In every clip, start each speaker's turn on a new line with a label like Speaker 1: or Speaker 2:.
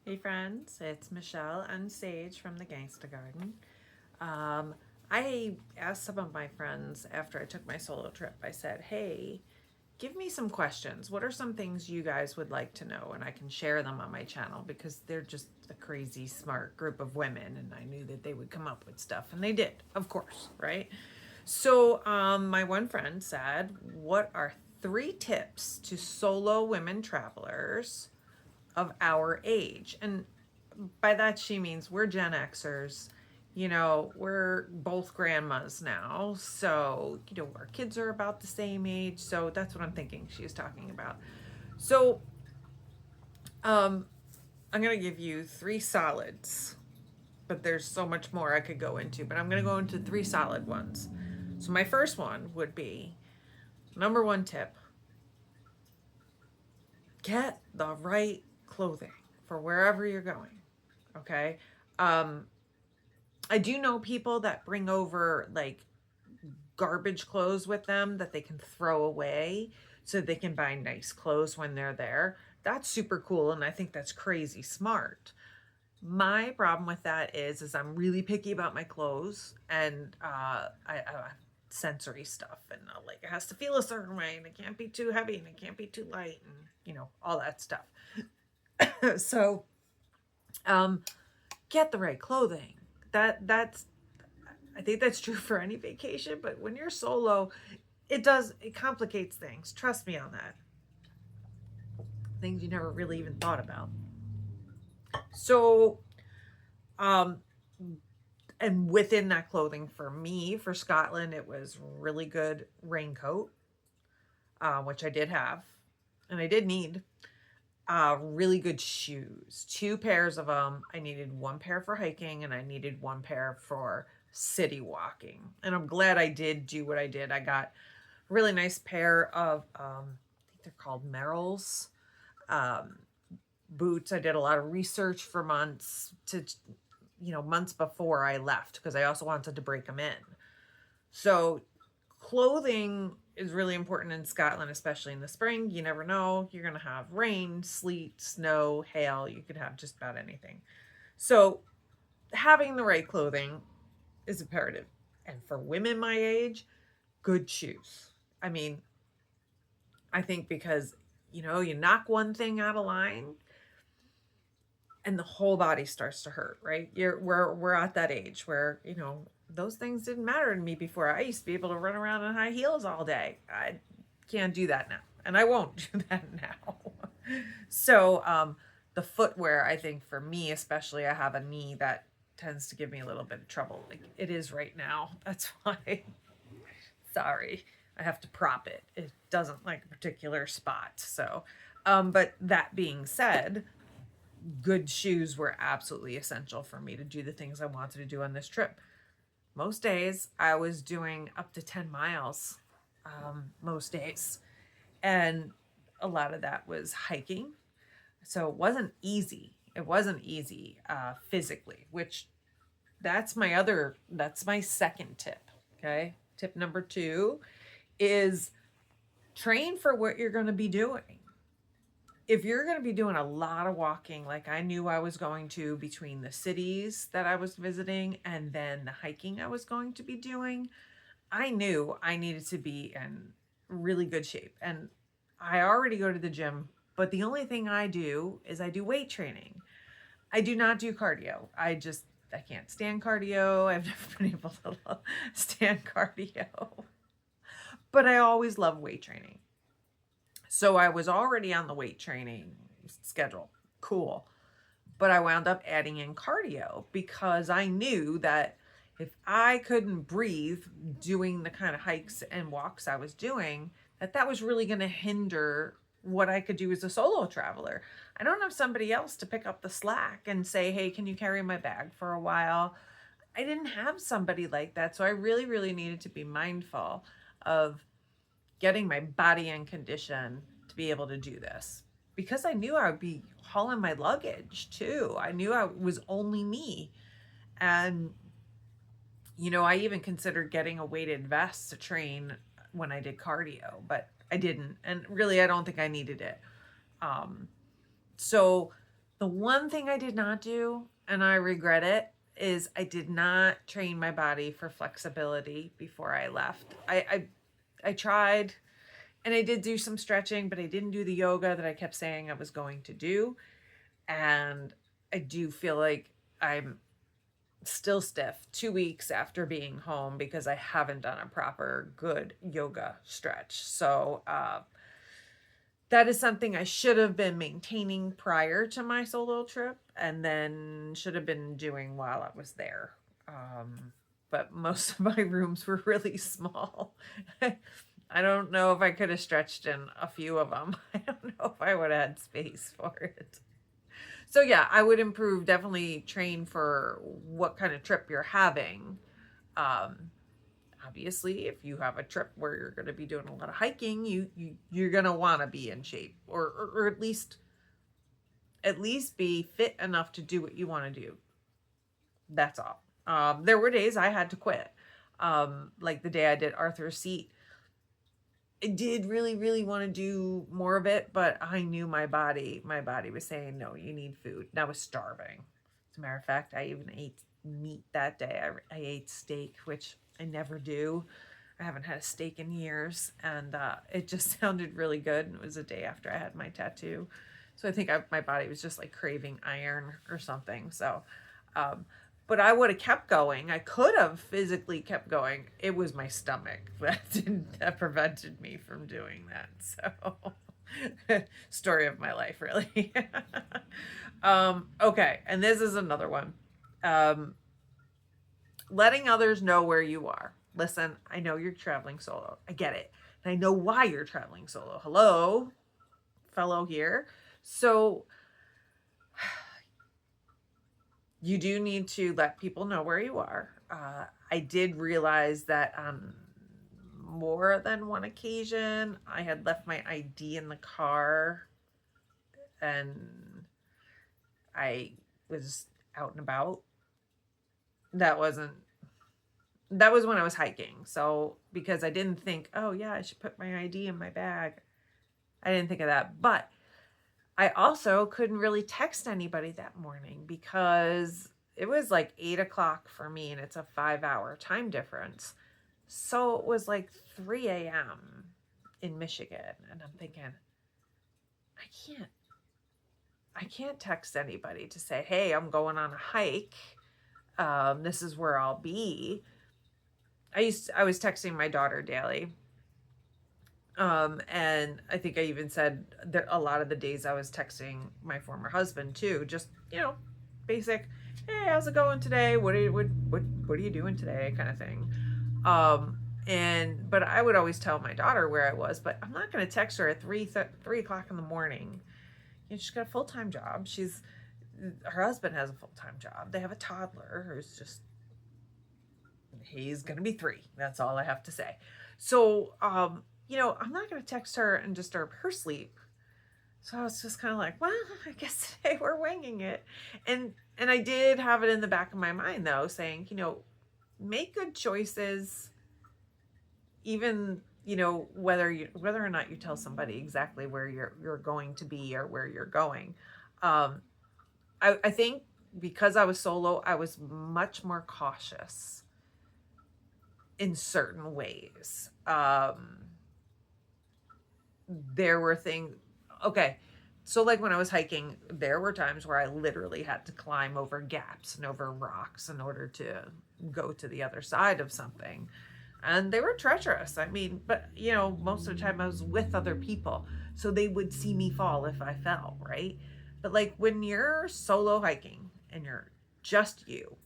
Speaker 1: Hey friends, it's Michelle and Sage from the Gangsta Garden. Um, I asked some of my friends after I took my solo trip, I said, hey, give me some questions. What are some things you guys would like to know? And I can share them on my channel because they're just a crazy smart group of women. And I knew that they would come up with stuff. And they did, of course, right? So my one friend said, what are 3 tips to solo women travelers of our age? And by that she means we're Gen Xers. We're both grandmas now. So, our kids are about the same age. So that's what I'm thinking she was talking about. So, um, I'm going to give you 3 solids, but there's so much more I could go into, but I'm going to go into 3 solid ones. So, my first one would be number 1 tip: get the right clothing for wherever you're going. Okay. Um, I do know people that bring over like garbage clothes with them that they can throw away so they can buy nice clothes when they're there. That's super cool, and I think that's crazy smart. My problem with that is I'm really picky about my clothes, and I sensory stuff, and like it has to feel a certain way, and it can't be too heavy, and it can't be too light, and all that stuff. So um, get the right clothing. That's I think that's true for any vacation, but when you're solo, it complicates things. Trust me on that. Things you never really even thought about. So, um, and within that clothing for me, for Scotland, it was really good raincoat, which I did have, and I did need really good shoes. 2 pairs of them. I needed 1 pair for hiking, and I needed 1 pair for city walking. And I'm glad I did do what I did. I got a really nice pair of I think they're called Merrells um, boots. I did a lot of research for months months before I left, because I also wanted to break them in. So clothing is really important in Scotland, especially in the spring. You never know. You're going to have rain, sleet, snow, hail. You could have just about anything. So having the right clothing is imperative. And for women my age, good shoes. I mean, I think because, you knock one thing out of line and the whole body starts to hurt, right? We're at that age where, those things didn't matter to me before. I used to be able to run around in high heels all day. I can't do that now. And I won't do that now. So, the footwear, I think for me, especially, I have a knee that tends to give me a little bit of trouble. Like it is right now. That's why, sorry, I have to prop it. It doesn't like a particular spot. So, but that being said, good shoes were absolutely essential for me to do the things I wanted to do on this trip. Most days I was doing up to 10 miles, most days. And a lot of that was hiking. So it wasn't easy. It wasn't easy physically, which that's my second tip. Okay. Tip number 2 is train for what you're going to be doing. If you're going to be doing a lot of walking, like I knew I was going to, between the cities that I was visiting and then the hiking I was going to be doing, I knew I needed to be in really good shape. And I already go to the gym, but the only thing I do is I do weight training. I do not do cardio. I can't stand cardio. I've never been able to stand cardio. But I always love weight training. So I was already on the weight training schedule. Cool. But I wound up adding in cardio because I knew that if I couldn't breathe doing the kind of hikes and walks I was doing, that was really going to hinder what I could do as a solo traveler. I don't have somebody else to pick up the slack and say, hey, can you carry my bag for a while? I didn't have somebody like that. So I really, really needed to be mindful of getting my body in condition to be able to do this, because I knew I would be hauling my luggage too. I knew I was only me. And, I even considered getting a weighted vest to train when I did cardio, but I didn't. And really, I don't think I needed it. So The one thing I did not do, and I regret it, is I did not train my body for flexibility before I left. I tried and I did do some stretching, but I didn't do the yoga that I kept saying I was going to do. And I do feel like I'm still stiff 2 weeks after being home because I haven't done a proper good yoga stretch. So that is something I should have been maintaining prior to my solo trip and then should have been doing while I was there. But most of my rooms were really small. I don't know if I could have stretched in a few of them. I don't know if I would have had space for it. So yeah, I would improve, definitely train for what kind of trip you're having. Um, Obviously, if you have a trip where you're going to be doing a lot of hiking, you're going to want to be in shape, or at least be fit enough to do what you want to do. That's all. There were days I had to quit. Like the day I did Arthur's Seat, I did really, really want to do more of it, but I knew my body was saying, no, you need food. And I was starving. As a matter of fact, I even ate meat that day. I ate steak, which I never do. I haven't had a steak in years, and it just sounded really good. And it was a day after I had my tattoo. So I think my body was just like craving iron or something. So, but I would have kept going. I could have physically kept going. It was my stomach that prevented me from doing that. So, story of my life, really. Okay, and this is another one. Letting others know where you are. Listen, I know you're traveling solo. I get it. And I know why you're traveling solo. Hello, fellow here. So you do need to let people know where you are. I did realize that on more than one occasion, I had left my ID in the car and I was out and about. That was when I was hiking. So because I didn't think, oh yeah, I should put my ID in my bag. I didn't think of that. But I also couldn't really text anybody that morning because it was like 8 o'clock for me and it's a 5-hour time difference. So it was like 3 a.m. in Michigan. And I'm thinking, I can't text anybody to say, hey, I'm going on a hike. This is where I'll be. I was texting my daughter daily. And I think I even said that a lot of the days I was texting my former husband too, just, basic, hey, how's it going today? What are you doing today? Kind of thing. But I would always tell my daughter where I was, but I'm not going to text her at 3 o'clock in the morning. She's got a full-time job. Her husband has a full-time job. They have a toddler who's he's going to be 3. That's all I have to say. So, I'm not going to text her and disturb her sleep. So I was just kind of like, well, I guess today we're winging it. And I did have it in the back of my mind though, saying, make good choices, even, whether or not you tell somebody exactly where you're going to be or where you're going. I think because I was solo, I was much more cautious in certain ways. There were things, okay. So like when I was hiking, there were times where I literally had to climb over gaps and over rocks in order to go to the other side of something. And they were treacherous. I mean, but most of the time I was with other people, so they would see me fall if I fell, right? But like when you're solo hiking and you're just you,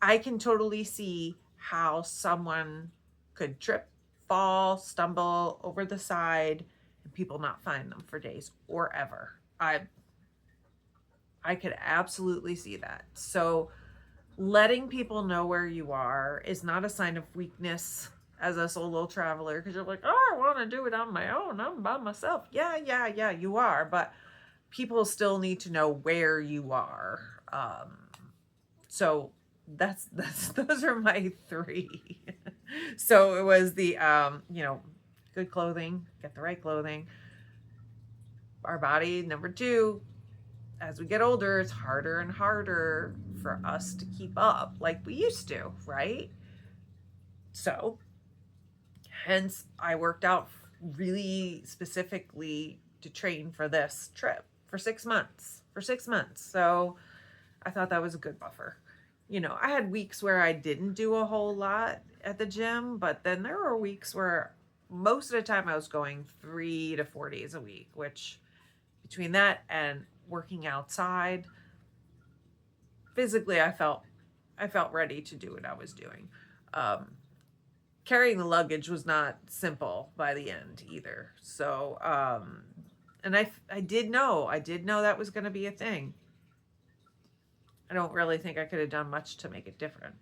Speaker 1: I can totally see how someone could trip, fall, stumble over the side, and people not find them for days or ever. I could absolutely see that. So letting people know where you are is not a sign of weakness as a solo traveler, because you're like, oh, I want to do it on my own. I'm by myself. Yeah, you are. But people still need to know where you are. So that's those are my 3. So it was the good clothing, get the right clothing. Our body, number 2, as we get older, it's harder and harder for us to keep up like we used to, right? So, hence, I worked out really specifically to train for this trip for 6 months. For 6 months. So, I thought that was a good buffer. You know, I had weeks where I didn't do a whole lot at the gym, but then there were weeks where most of the time I was going 3 to 4 days a week, which between that and working outside, physically I felt ready to do what I was doing. Carrying the luggage was not simple by the end either. So, and I did know that was going to be a thing. I don't really think I could have done much to make it different.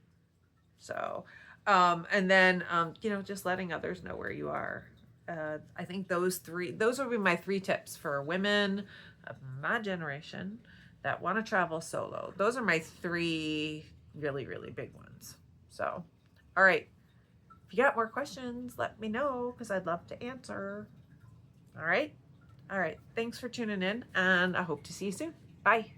Speaker 1: So, and then, you know, just letting others know where you are. I think those would be my 3 tips for women of my generation that want to travel solo. Those are my 3 really, really big ones. So, all right. If you got more questions, let me know because I'd love to answer. All right. All right. Thanks for tuning in, and I hope to see you soon. Bye.